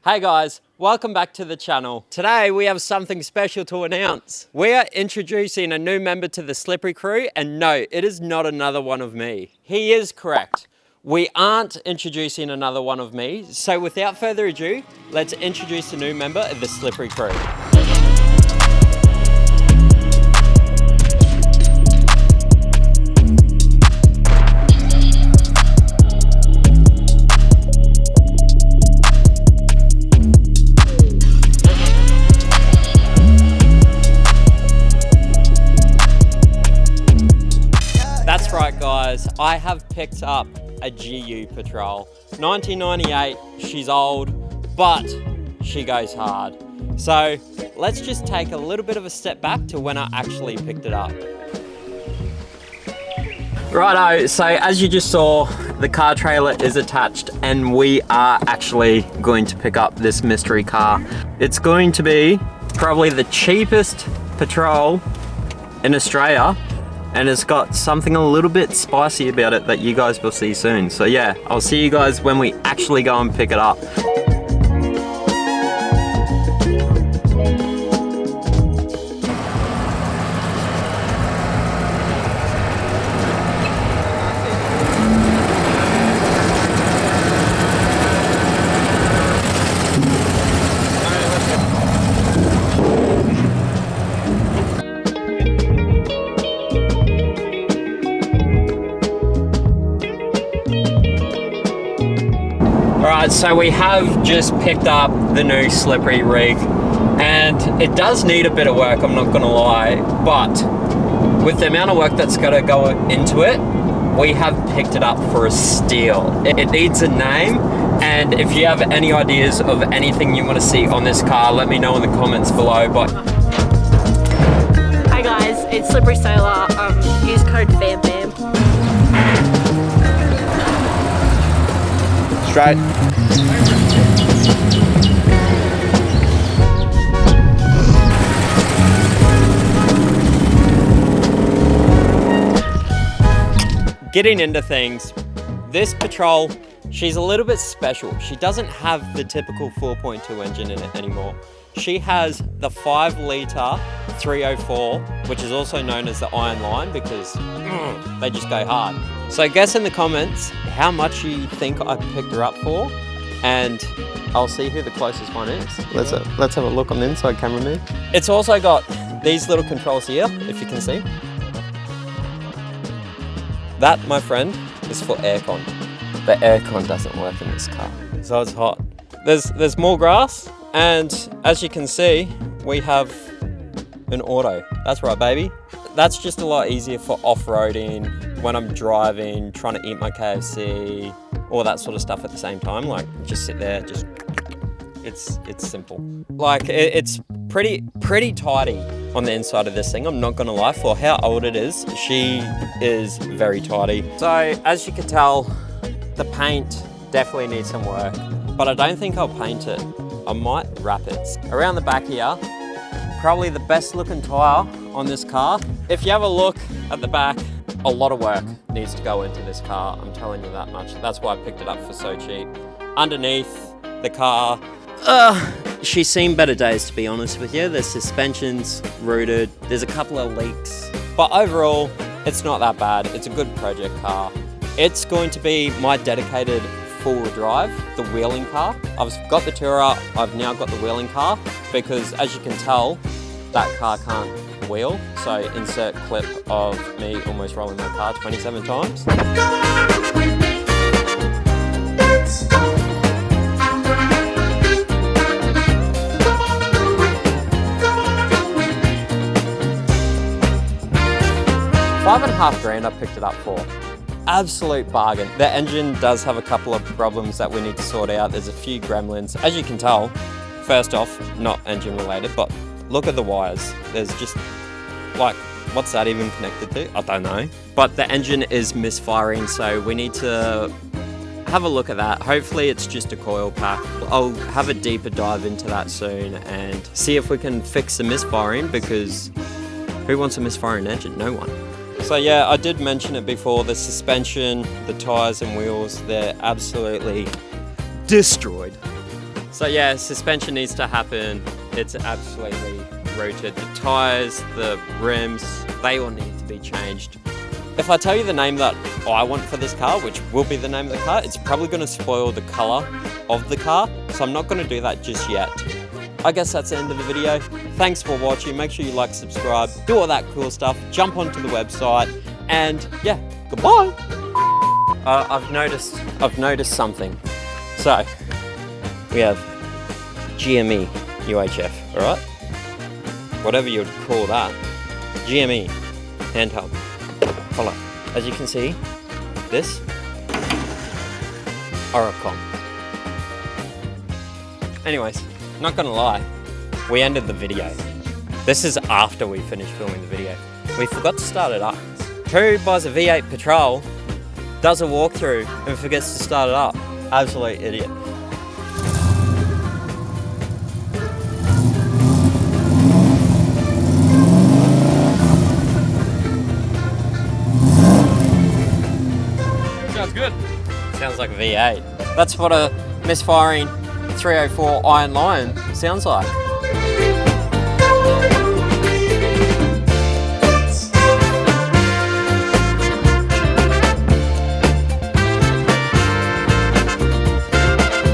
Hey guys, welcome back to the channel. Today we have something special to announce. We are introducing a new member to the Slippery crew, and no, it is not another one of me. He is correct. We aren't introducing another one of me, so without further ado, let's introduce a new member of the Slippery crew. That's right guys, I have picked up a GU Patrol. 1998, she's old, but she goes hard. So let's just take a little bit of a step back to when I actually picked it up. Righto, so as you just saw, the car trailer is attached and we are actually going to pick up this mystery car. It's going to be probably the cheapest Patrol in Australia, and it's got something a little bit spicy about it that you guys will see soon. So yeah, I'll see you guys when we actually go and pick it up. Alright, so we have just picked up the new Slippery rig, and it does need a bit of work, I'm not gonna lie, but with the amount of work that's gotta go into it, we have picked it up for a steal. It needs a name, and if you have any ideas of anything you want to see on this car, let me know in the comments below. But hi guys, it's Slippery Sailor. Use code FAMFAM. straight. Getting into things, this Patrol, she's a little bit special. She doesn't have the typical 4.2 engine in it anymore. She has the 5-litre 304, which is also known as the Iron Line because they just go hard. So guess in the comments how much you think I picked her up for, and I'll see who the closest one is. Let's have a look on the inside, cameraman. It's also got these little controls here, if you can see. That, my friend, is for aircon. The aircon doesn't work in this car, so it's hot. There's more grass, and as you can see, we have an auto. That's right, baby. That's just a lot easier for off-roading, when I'm driving, trying to eat my KFC, all that sort of stuff at the same time. Like, just sit there, just, it's simple. Like, it's pretty tidy on the inside of this thing, I'm not gonna lie. For how old it is, she is very tidy. So as you can tell, the paint definitely needs some work, but I don't think I'll paint it. I might wrap it. Around the back here, probably the best looking tyre on this car. If you have a look at the back, a lot of work needs to go into this car, I'm telling you that much. That's why I picked it up for so cheap. Underneath the car, she's seen better days, to be honest with you. The suspension's rooted, there's a couple of leaks, but overall, it's not that bad. It's a good project car. It's going to be my dedicated four-wheel drive, the wheeling car. I've got the Tourer, I've now got the wheeling car, because as you can tell, that car can't wheel. So insert clip of me almost rolling my car 27 times. $5,500 I picked it up for. Absolute bargain. The engine does have a couple of problems that we need to sort out. There's a few gremlins. As you can tell, first off, not engine related, but look at the wires. There's just, like, what's that even connected to? I don't know. But the engine is misfiring, so we need to have a look at that. Hopefully it's just a coil pack. I'll have a deeper dive into that soon and see if we can fix the misfiring, because who wants a misfiring engine? No one. So yeah, I did mention it before, the suspension, the tyres and wheels, they're absolutely destroyed. So yeah, suspension needs to happen. It's absolutely rooted. The tyres, the rims, they all need to be changed. If I tell you the name that I want for this car, which will be the name of the car, it's probably going to spoil the colour of the car, so I'm not going to do that just yet. I guess that's the end of the video. Thanks for watching. Make sure you like, subscribe, do all that cool stuff, jump onto the website, and yeah, goodbye. I've noticed something. So we have GME UHF, all right? Whatever you'd call that. GME handheld. Follow. As you can see, this Oricon. Anyways, not gonna lie, we ended the video. This is after we finished filming the video. We forgot to start it up. Who buys a V8 Patrol, does a walkthrough, and forgets to start it up? Absolute idiot. Sounds good. Sounds like a V8. That's what a misfiring 304 Iron Lion sounds like.